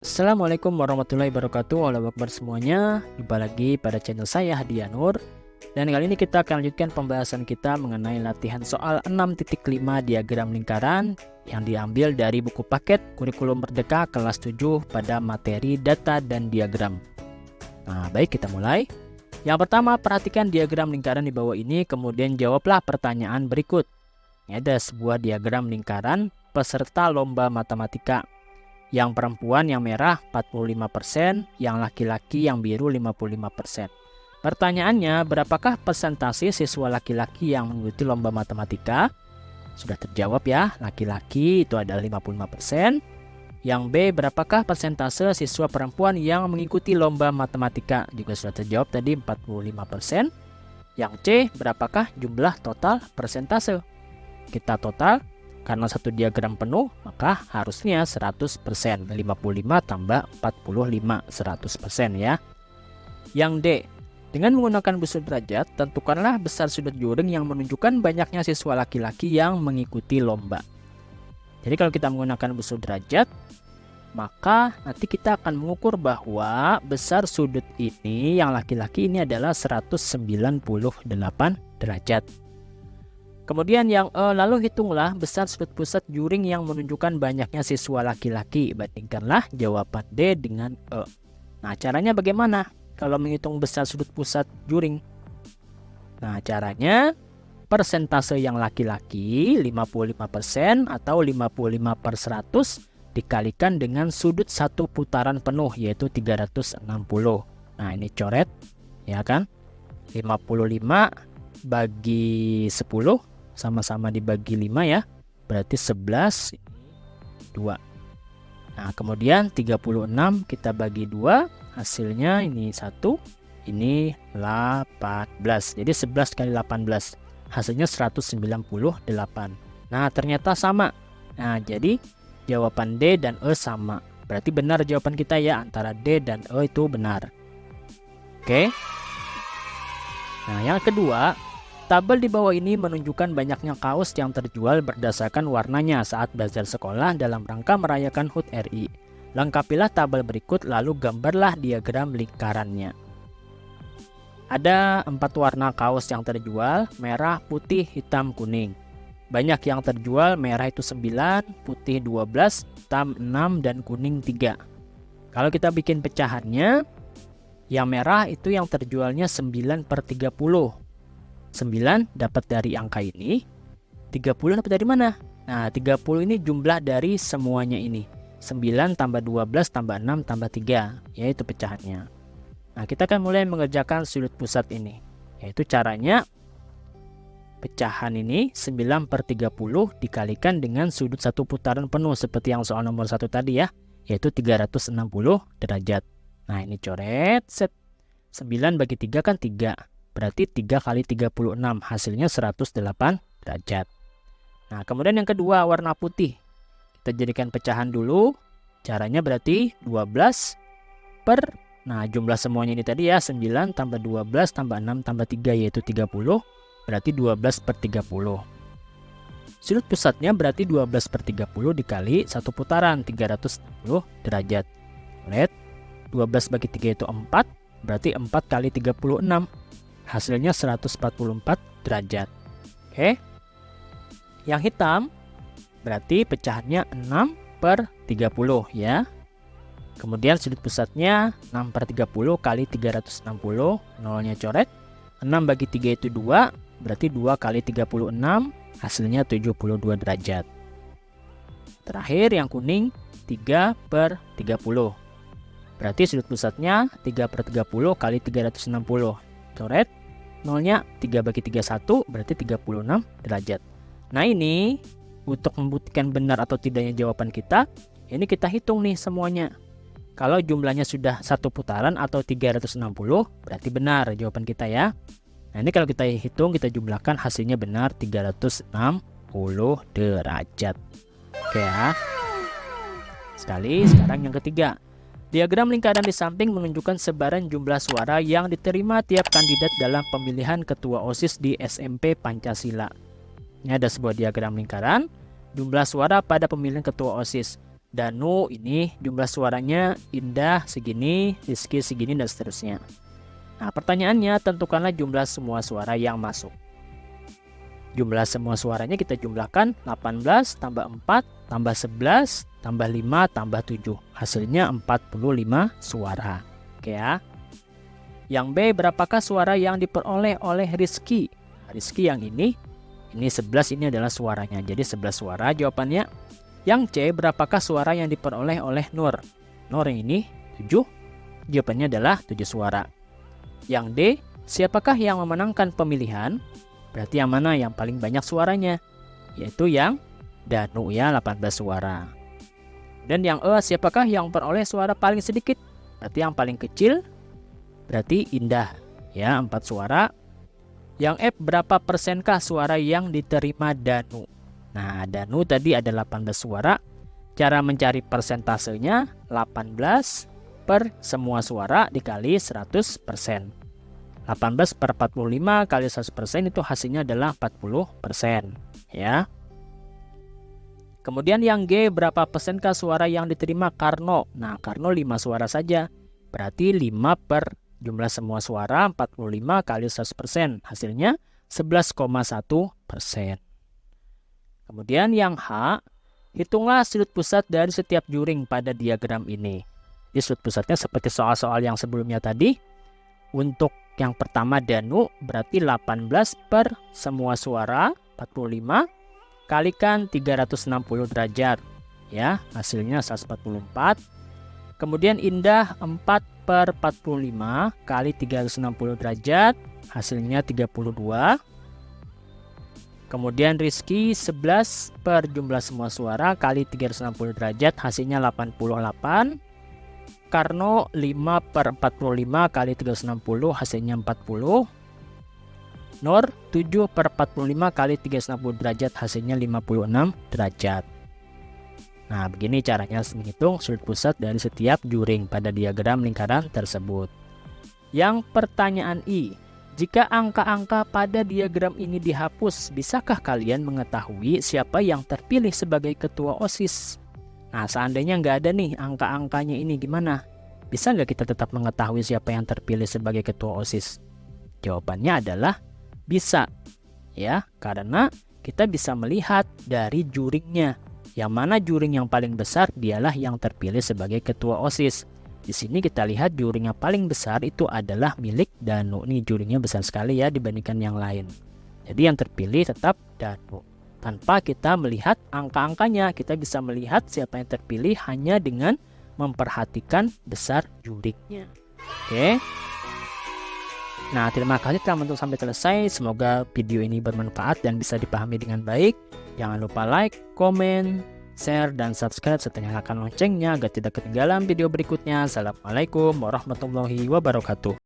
Assalamualaikum warahmatullahi wabarakatuh. Halo kabar semuanya. Jumpa lagi pada channel saya Hadiah Nur. Dan kali ini kita akan lanjutkan pembahasan kita mengenai latihan soal 6.5 diagram lingkaran yang diambil dari buku paket Kurikulum Merdeka kelas 7 pada materi data dan diagram. Nah, baik, kita mulai. Yang pertama, perhatikan diagram lingkaran di bawah ini, kemudian jawablah pertanyaan berikut. Ini ada sebuah diagram lingkaran peserta lomba matematika. Yang perempuan yang merah 45%, yang laki-laki yang biru 55%. Pertanyaannya, berapakah persentase siswa laki-laki yang mengikuti lomba matematika? Sudah terjawab ya, laki-laki itu adalah 55%. Yang B, berapakah persentase siswa perempuan yang mengikuti lomba matematika? Juga sudah terjawab tadi, 45%. Yang C, berapakah jumlah total persentase? Kita total. Karena satu diagram penuh, maka harusnya 100%. 55 tambah 45, 100% ya. Yang D, dengan menggunakan busur derajat, tentukanlah besar sudut juring yang menunjukkan banyaknya siswa laki-laki yang mengikuti lomba. Jadi kalau kita menggunakan busur derajat, maka nanti kita akan mengukur bahwa besar sudut ini yang laki-laki ini adalah 198 derajat. Kemudian yang lalu hitunglah besar sudut pusat juring yang menunjukkan banyaknya siswa laki-laki. Bandingkanlah jawaban D dengan E. Nah, caranya bagaimana kalau menghitung besar sudut pusat juring? Nah, caranya persentase yang laki-laki 55% atau 55/100 dikalikan dengan sudut satu putaran penuh, yaitu 360. Nah, ini coret ya kan. 55 bagi 10 sama-sama dibagi 5 ya, berarti 11, 2. Nah, kemudian 36 kita bagi 2, hasilnya ini 1, ini 18. Jadi 11 kali 18, hasilnya 198. Nah, ternyata sama. Nah, jadi jawaban D dan E sama. Berarti benar jawaban kita ya, antara D dan E itu benar. Oke. Nah, yang kedua, tabel di bawah ini menunjukkan banyaknya kaos yang terjual berdasarkan warnanya saat bazar sekolah dalam rangka merayakan HUT RI. Lengkapilah tabel berikut lalu gambarlah diagram lingkarannya. Ada 4 warna kaos yang terjual, merah, putih, hitam, kuning. Banyak yang terjual, merah itu 9, putih 12, hitam 6, dan kuning 3. Kalau kita bikin pecahannya, yang merah itu yang terjualnya 9/30. 9 dapat dari angka ini, 30 dapat dari mana? Nah, 30 ini jumlah dari semuanya ini. 9 tambah 12 tambah 6 tambah 3, yaitu pecahannya. Nah, kita akan mulai mengerjakan sudut pusat ini. Yaitu caranya, pecahan ini 9/30 dikalikan dengan sudut satu putaran penuh, seperti yang soal nomor 1 tadi ya, yaitu 360 derajat. Nah, ini coret, set. 9 bagi 3 kan 3. Berarti 3 kali 36, hasilnya 108 derajat. Nah, kemudian yang kedua, warna putih. Kita jadikan pecahan dulu. Caranya berarti 12 per, nah jumlah semuanya ini tadi ya, 9 tambah 12 tambah 6 tambah 3, yaitu 30. Berarti 12/30. Sudut pusatnya berarti 12/30 dikali satu putaran, 360 derajat. Lihat, 12 bagi 3 itu 4, berarti 4 kali 36. Hasilnya 144 derajat. Oke. Yang hitam berarti pecahannya 6/30 ya. Kemudian sudut pusatnya 6/30 kali 360, nolnya coret. 6 bagi 3 itu 2, berarti 2 kali 36, hasilnya 72 derajat. Terakhir yang kuning 3/30. Berarti sudut pusatnya 3/30 kali 360. Coret. Nolnya 3 bagi 3 1, berarti 36 derajat. Nah, ini untuk membuktikan benar atau tidaknya jawaban kita, ini kita hitung nih semuanya. Kalau jumlahnya sudah satu putaran atau 360, berarti benar jawaban kita ya. Nah, ini kalau kita hitung, kita jumlahkan, hasilnya benar 360 derajat. Oke ya. Sekarang yang ketiga. Diagram lingkaran di samping menunjukkan sebaran jumlah suara yang diterima tiap kandidat dalam pemilihan ketua OSIS di SMP Pancasila. Ini ada sebuah diagram lingkaran, jumlah suara pada pemilihan ketua OSIS. Danu ini jumlah suaranya, Indah segini, Rizky segini, dan seterusnya. Nah, pertanyaannya tentukanlah jumlah semua suara yang masuk. Jumlah semua suaranya kita jumlahkan 18 tambah 4 tambah 11 tambah 5 tambah 7. Hasilnya 45 suara. Oke ya. Yang B, berapakah suara yang diperoleh oleh Rizky? Rizky yang ini 11, ini adalah suaranya. Jadi 11 suara jawabannya. Yang C, berapakah suara yang diperoleh oleh Nur? Nur yang ini 7. Jawabannya adalah 7 suara. Yang D, siapakah yang memenangkan pemilihan? Berarti yang mana yang paling banyak suaranya? Yaitu yang Danu ya, 18 suara. Dan yang E, siapakah yang peroleh suara paling sedikit? Berarti yang paling kecil berarti Indah ya, 4 suara. Yang F, berapa persenkah suara yang diterima Danu? Nah, Danu tadi ada 18 suara. Cara mencari persentasenya 18 per semua suara dikali 100%. 18 per 45 kali 100% itu hasilnya adalah 40% ya. Kemudian yang G, berapa persenkah suara yang diterima Karno? Nah, Karno 5 suara saja. Berarti 5 per jumlah semua suara 45 kali 100%. Hasilnya 11,1%. Kemudian yang H, hitunglah sudut pusat dari setiap juring pada diagram ini. Di sudut pusatnya seperti soal-soal yang sebelumnya tadi. Untuk yang pertama Danu berarti 18 per semua suara 45 kalikan 360 derajat. Ya, hasilnya 144. Kemudian Indah 4 per 45 kali 360 derajat. Hasilnya 32. Kemudian Rizky 11 per jumlah semua suara kali 360 derajat, hasilnya 88. Karno 5 per 45 kali 360, hasilnya 40. Nur 7 per 45 kali 360 derajat, hasilnya 56 derajat. Nah, begini caranya menghitung sudut pusat dari setiap juring pada diagram lingkaran tersebut. Yang pertanyaan I, jika angka-angka pada diagram ini dihapus, bisakah kalian mengetahui siapa yang terpilih sebagai ketua OSIS? Nah, seandainya nggak ada nih angka-angkanya ini gimana? Bisa nggak kita tetap mengetahui siapa yang terpilih sebagai ketua OSIS? Jawabannya adalah bisa. Ya, karena kita bisa melihat dari juringnya. Yang mana juring yang paling besar dialah yang terpilih sebagai ketua OSIS. Di sini kita lihat juring yang paling besar itu adalah milik Danu. Nih juringnya besar sekali ya dibandingkan yang lain. Jadi yang terpilih tetap Danu. Tanpa kita melihat angka-angkanya, kita bisa melihat siapa yang terpilih hanya dengan memperhatikan besar juringnya. Oke. Nah, terima kasih telah menonton sampai selesai. Semoga video ini bermanfaat dan bisa dipahami dengan baik. Jangan lupa like, komen, share, dan subscribe serta nyalakan loncengnya agar tidak ketinggalan video berikutnya. Assalamualaikum warahmatullahi wabarakatuh.